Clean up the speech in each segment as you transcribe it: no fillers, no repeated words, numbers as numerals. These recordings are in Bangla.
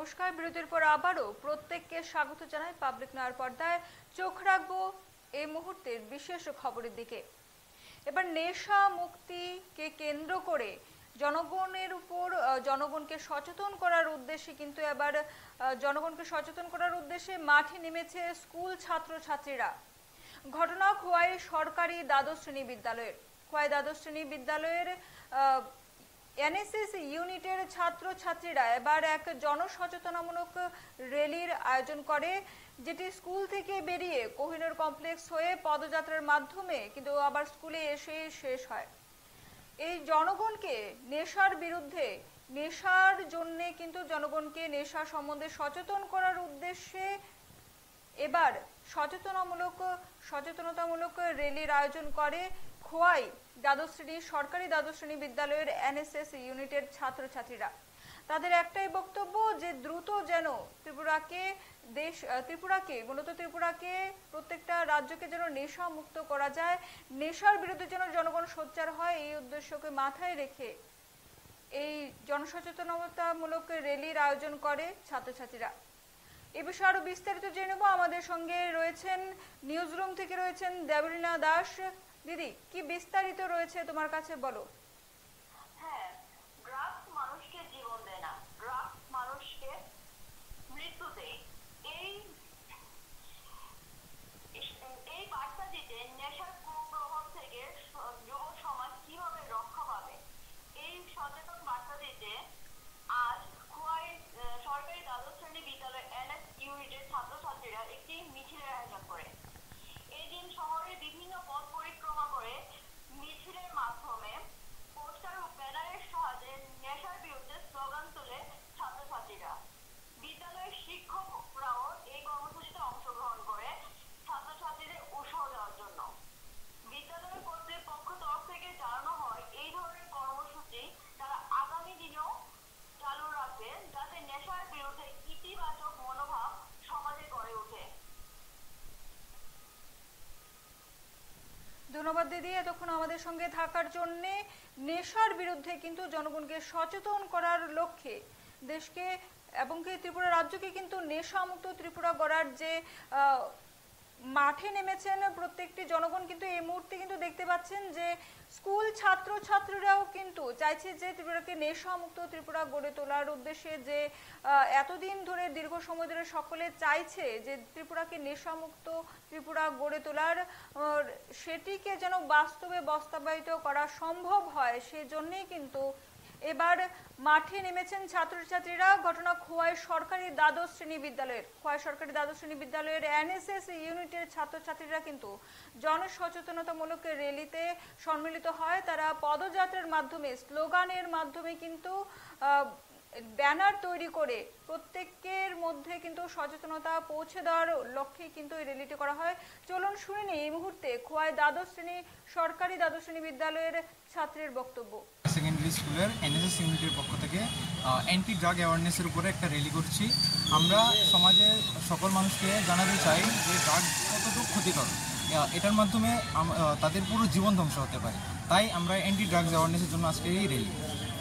নমস্কার। বিরতির পর আবারও প্রত্যেককে স্বাগত জানাই পাবলিক নয়ার পর্দায়। চোখ রাখবো এই মুহূর্তের বিশেষ খবরের দিকে। এবার নেশা মুক্তিকে কেন্দ্র করে জনগণের উপর জনগণকে সচেতন করার উদ্দেশ্যে কিন্তু এবার মাঠে নেমেছে স্কুল ছাত্রছাত্রীরা। ঘটনা খোয়াই সরকারি দ্বাদশ শ্রেণী বিদ্যালয়ের। খোয়াই দ্বাদশ শ্রেণী বিদ্যালয়ের এনএসএস ইউনিটের ছাত্রছাত্রীরা এবার এক জনসচেতনামূলক র্যালির আয়োজন করে, যেটি স্কুল থেকে বেরিয়ে কোহিনূর কমপ্লেক্স হয়ে পদযাত্রার মাধ্যমে কিন্তু আবার স্কুলে এসে শেষ হয়। এই জনগণকে নেশার বিরুদ্ধে, নেশার জন্যে কিন্তু জনগণকে নেশা সম্বন্ধে সচেতন করার উদ্দেশ্যে এবার সচেতনতামূলক র্যালির আয়োজন করে খোয়াই সরকারি দ্বাদশ শ্রেণী বিদ্যালয়ের এনএসএস ইউনিটের ছাত্রছাত্রীরা। তাদের একটাই বক্তব্য যে দ্রুত যেন ত্রিপুরাকে প্রত্যেকটা রাজ্যকে যেন নেশা মুক্ত করা যায়, নেশার বিরুদ্ধে যেন জনগণ সোচ্চার হয়, এই উদ্দেশ্যকে মাথায় রেখে এই জনসচেতনতামূলক র্যালির আয়োজন করে ছাত্রছাত্রীরা। এ বিষয়ে আরো বিস্তারিত জেনে নেব। আমাদের সঙ্গে রয়েছেন নিউজ রুম থেকে দেবলীনা দাস। দিদি, কি বিস্তারিত রয়েছে তোমার কাছে, বলো। হ্যাঁ, ড্রাগস মানুষকে জীবন দেয় না, ড্রাগস মানুষকে মৃত্যু দেয়। এই বার্তা দিতে নেশার কুপ্রভাব থেকে যুব সমাজ কিভাবে রক্ষা পাবে, এই সচেতন বার্তা দিতে আজ খোয়াই সরকারি দ্বাদশ শ্রেণী বিদ্যালয় এনএস ইউনিটের ছাত্রছাত্রীরা একটি মিছিলের আয়োজন করে। এই দিন শহরের বিভিন্ন পথ পরিক্রমা করে মিছিলের মাধ্যমে পোস্টার ও ব্যানারের সাহায্যে নেশার বিরুদ্ধে স্লোগান তুলে ছাত্রছাত্রীরা। বিদ্যালয়ের শিক্ষকরাও এই কর্মসূচিতে অংশগ্রহণ করে ছাত্রছাত্রীদের উৎসাহ দেওয়ার জন্য। বিদ্যালয় কর্তৃপক্ষ তরফ থেকে জানানো হয় এই ধরনের কর্মসূচি তারা আগামী দিনেও চালু রাখবে, যাতে নেশার বিরুদ্ধে ইতিবাচক মনোভাব সমাজে গড়ে ওঠে। ধন্যবাদ দিদি, এতক্ষণ আমাদের সঙ্গে থাকার জন্য। নেশার বিরুদ্ধে কিন্তু জনগণকে সচেতন করার লক্ষ্যে দেশকে এবং ত্রিপুরা রাজ্যকে কিন্তু নেশামুক্ত ত্রিপুরা গড়ার যে মাঠে নেমেছেন প্রত্যেকটি জনগণ, কিন্তু এই মুহূর্তে কিন্তু দেখতে পাচ্ছেন যে স্কুল ছাত্রছাত্রীরাও কিন্তু চাইছে যে ত্রিপুরাকে নেশামুক্ত ত্রিপুরা গড়ে তোলার উদ্দেশ্যে, যে এতদিন ধরে দীর্ঘ সময় ধরে সকলে চাইছে যে ত্রিপুরাকে নেশামুক্ত ত্রিপুরা গড়ে তোলার, সেটিকে যেন বাস্তবায়িত করা সম্ভব হয়, সেজন্যই কিন্তু এবার মাঠে নেমেছেন ছাত্রছাত্রীরা। ঘটনা খোয়াই সরকারি দ্বাদশ শ্রেণী বিদ্যালয়ের এনএসএস ইউনিটের ছাত্রছাত্রীরা কিন্তু জনসচেতনতামূলক র্যালিতে সম্মিলিত হয়। তারা পদযাত্রার মাধ্যমে, স্লোগানের মাধ্যমে কিন্তু ব্যানার তৈরি করে প্রত্যেকের মধ্যে কিন্তু সচেতনতা পৌঁছে দেওয়ার লক্ষ্যে কিন্তু এই র্যালিটি করা হয়। চলুন শুনে নিই এই মুহূর্তে খোয়াই সরকারি দ্বাদশ শ্রেণী বিদ্যালয়ের ছাত্রের বক্তব্য। সেকেন্ডারি স্কুলের এনএসএস ইউনিটের পক্ষ থেকে অ্যান্টি ড্রাগ অ্যাওয়ারনেসের উপরে একটা র্যালি করছি। আমরা সমাজের সকল মানুষকে জানাতে চাই যে ড্রাগ কতটুকু ক্ষতিকর, এটার মাধ্যমে তাদের পুরো জীবন ধ্বংস হতে পারে। তাই আমরা অ্যান্টি ড্রাগস অ্যাওয়ারনেসের জন্য আজকে এই র্যালি।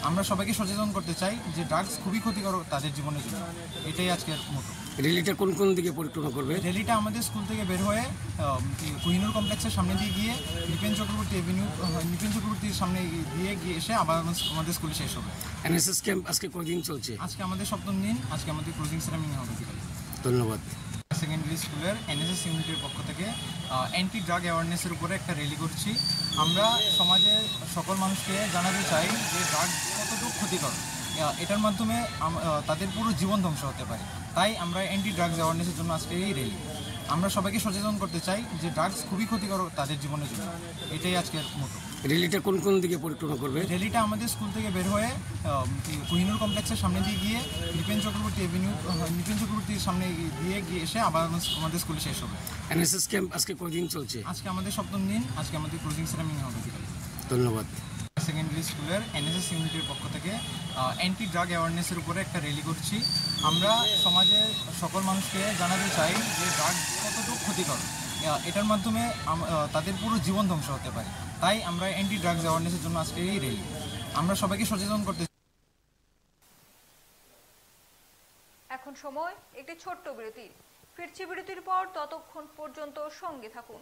আমরা সবাইকে সচেতন করতে চাই যে ড্রাগস খুবই ক্ষতিকর তাদের জীবনের জন্য। এটাই আজকের মোটো। র্যালিটা কোন দিকে পরিক্রমা করবে? র্যালিটা আমাদের স্কুল থেকে বের হয়ে কোহিনূর কমপ্লেক্সের সামনে দিয়ে গিয়ে নিপেন চক্রবর্তীর সামনে দিয়ে এসে আবার আমাদের স্কুলে শেষ হবে। এনএসএস ক্যাম্প আজকে কদিন চলছে? আজকে আমাদের 7ম দিন। আজকে আমাদের ক্লোজিং সেরেমনি হবে বিকালে। ধন্যবাদ। সেকেন্ডারি স্কুলের এনএসএস ইউনিটের পক্ষ থেকে অ্যান্টি ড্রাগ অ্যাওয়ারনেসের উপরে একটা র্যালি করছি। আমরা সমাজের সকল মানুষকে জানাতে চাই যে ড্রাগ কতটুকু ক্ষতিকর, এটার মাধ্যমে তাদের পুরো জীবন ধ্বংস হতে পারে। তাই আমরা অ্যান্টি ড্রাগস অ্যাওয়ারনেসের জন্য আজকে এই র্যালি। আমরা সবাইকে সচেতন করতে চাই যে ড্রাগস খুবই ক্ষতিকর তাদের জীবনের জন্য। এটাই আজকের মোটো। র্যালিটা কোন দিকে পরিক্রমা করবে? র্যালিটা আমাদের স্কুল থেকে বের হয়ে কোহিনূর কমপ্লেক্সের সামনে দিয়ে গিয়ে নিপেন চক্রবর্তীর সামনে দিয়ে এসে আবার আমাদের স্কুলে শেষ হবে। এনএসএস ক্যাম্প আজকে কদিন চলছে? আজকে আমাদের 7ম দিন। আজকে আমাদের ক্লোজিং সেরেমনি হবে বিকালে। ধন্যবাদ। সেকেন্ডারি স্কুলের এনএসএস ইউনিটের পক্ষ থেকে অ্যান্টি ড্রাগ অ্যাওয়ারনেসের উপরে একটা র্যালি করছি। আমরা সমাজের সকল মানুষকে জানাতে চাই যে ড্রাগ কতটুকু ক্ষতিকর, এটার মাধ্যমে তাদের পুরো জীবন ধ্বংস হতে পারে। তাই আমরা অ্যান্টি ড্রাগস অ্যাওয়ারনেসের জন্য আজকে এই র্যালি। আমরা সবাইকে সচেতন করতে এখন সময় একটি ছোট্ট বিরতির। ফিরছি বিরতির পর, ততক্ষণ পর্যন্ত সঙ্গে থাকুন।